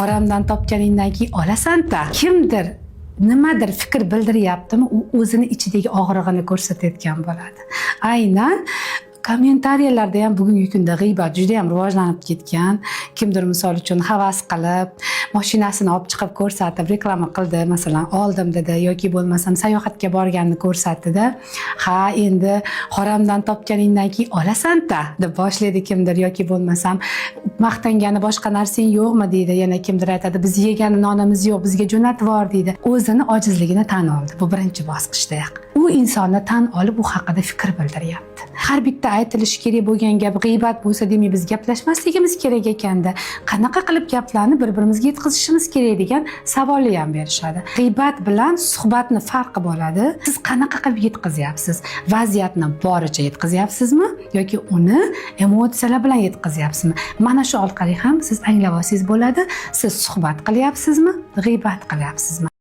Haramdan topganingdan keyin olasan-da. Kimdir nimadir fikr bildiryaptimi, u o'zini ichidagi og'rig'ini ko'rsatayotgan bo'ladi. Aynan kommentariyalarda ham bugungi kunda g'iybat juda ham rivojlanib ketgan. Kimdir misol uchun havas qilib, mashinasini olib chiqib ko'rsatib, reklama qildi, masalan, oldim dedi yoki bo'lmasam sayohatga borganini ko'rsatdi-da. Ha, endi haramdan topganingdan keyin olasan-da deb boshlaydi kimdir yoki bo'lmasam maqtangani boshqa narsang yo'qmi deydi. Yana kimdir aytadi, biz yegani nonimiz yo'q, bizga jo'natib bor deydi. O'zini ojizligini tan oldi. Bu birinchi bosqichdayoq. U insonni tan olib, u haqida fikr bildiryapti. Har bitta aytilishi kerak bo'lgan gap g'iybat bo'lsa, demak biz gaplashmasligimiz kerak ekanda. Qanaqa qilib gaplarni bir-birimizga yetkazishimiz kerak degan savolni ham berishadi. G'iybat bilan suhbatni farqi bo'ladi. Siz qanaqa qilib yetkazyapsiz? Vaziyatni boricha yetkazyapsizmi yoki uni emotsiyalar bilan yetkazyapsizmi? Mana shu orqali ham siz anglab olsangiz bo'ladi. Siz suhbat qilyapsizmi, g'iybat qilyapsizmi?